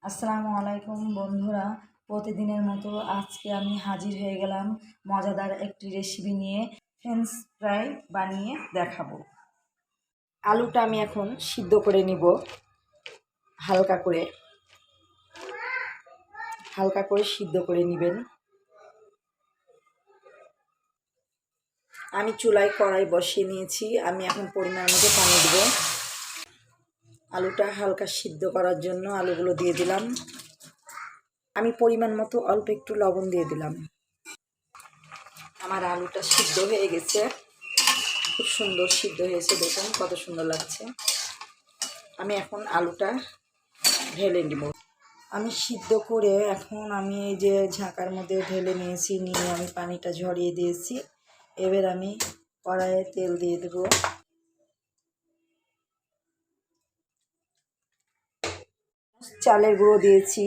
আসসালামু আলাইকুম বন্ধুরা, প্রতিদিনের মতো আজকে আমি হাজির হয়ে গেলাম মজাদার একটি রেসিপি নিয়ে। ফ্রেঞ্চ ফ্রাই বানিয়ে দেখাবো। আলুটা আমি এখন সিদ্ধ করে নিব। হালকা করে সিদ্ধ করে নেবেন। আমি চুলায় কড়াই বসিয়ে নিয়েছি। আমি এখন পরিমাণ মতো পানি দেব। আলুটা হালকা সিদ্ধ করার জন্য আলুগুলো দিয়ে দিলাম। আমি পরিমাণ মতো অল্প একটু লবণ দিয়ে দিলাম। আমার আলুটা সিদ্ধ হয়ে গেছে, খুব সুন্দর সিদ্ধ হয়েছে, দেখুন কত সুন্দর লাগছে। আমি এখন আলুটা ঢেলে নিব। আমি সিদ্ধ করে এখন আমি এই যে ঝাঁকার মধ্যে ঢেলে নিয়েছি, নিয়ে আমি পানিটা ঝরিয়ে দিয়েছি। এবার আমি কড়াইয়ে তেল দিয়ে দেব। চালের গুঁড়ো দিয়েছি,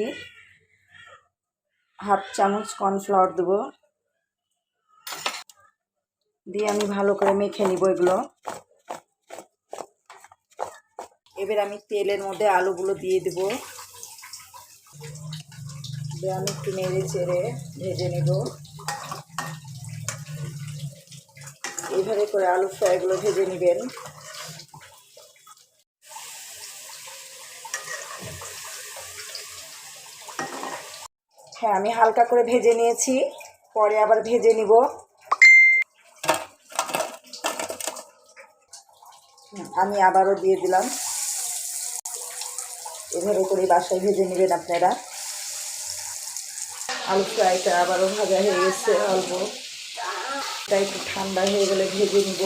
হাফ চামচ কর্নফ্লাওয়ার দেবো, দিয়ে আমি ভালো করে মেখে নিব এগুলো। এবার আমি তেলের মধ্যে আলুগুলো দিয়ে দেব। আমি একটু নেড়ে চেড়ে ভেজে নেব। এইভাবে করে আলু ফ্রাইগুলো ভেজে নেবেন। হ্যাঁ, আমি হালকা করে ভেজে নিয়েছি, পরে আবার ভেজে নিব। আমি আবারও দিয়ে দিলাম। এভাবে করে বাসায় ভেজে নেবেন আপনারা। আলু ফ্রাইটা আবারও ভাজা হয়ে গেছে অল্প, এটা একটু ঠান্ডা হয়ে গেলে ভেজে নিব।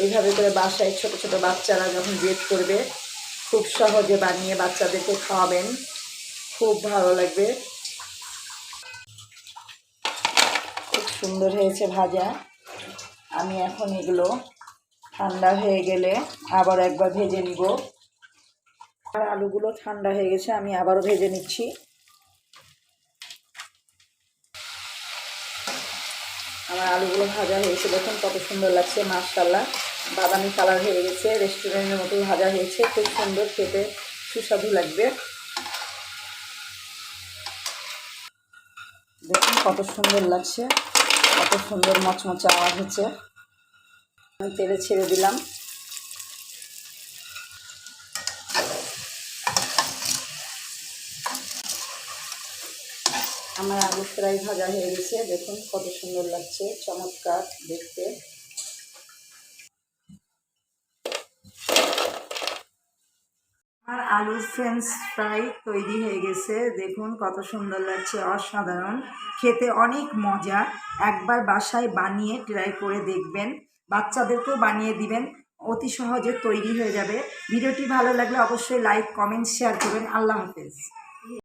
এইভাবে করে বাসায় ছোট ছোট বাচ্চারা যখন জেদ করবে, খুব সহজে বানিয়ে বাচ্চাদেরকে খাওয়াবেন, খুব ভালো লাগবে। খুব সুন্দর হয়েছে ভাজা। আমি এখন এগুলো ঠান্ডা হয়ে গেলে আবার একবার ভেজে নিব। আর আলুগুলো ঠান্ডা হয়ে গেছে, আমি আবারও ভেজে নিচ্ছি। আমার আলুগুলো ভাজা হয়েছে, দেখুন কত সুন্দর লাগছে, মাশাআল্লাহ বাদামি কালার হয়ে গেছে, রেস্টুরেন্টের মতো ভাজা হয়েছে, খুব সুন্দর, খেতে সুস্বাদু লাগবে। দেখুন কত সুন্দর লাগছে, কত সুন্দর মচমচে আওয়াজ হচ্ছে। আমি তেলে ছেড়ে দিলাম। আমার আলু ফ্রাই ভাজা হয়ে গেছে, দেখুন কত সুন্দর লাগছে, চমৎকার দেখতে। আর আলু ফ্রেঞ্চ ফ্রাই তৈরি হয়ে গেছে, দেখুন কত সুন্দর লাগছে, অসাধারণ খেতে, অনেক মজা। একবার বাসায় বানিয়ে ট্রাই করে দেখবেন, বাচ্চাদেরকেও বানিয়ে দিবেন, অতি সহজে তৈরি হয়ে যাবে। ভিডিওটি ভালো লাগলে অবশ্যই লাইক, কমেন্ট, শেয়ার করবেন। আল্লাহ হাফেজ।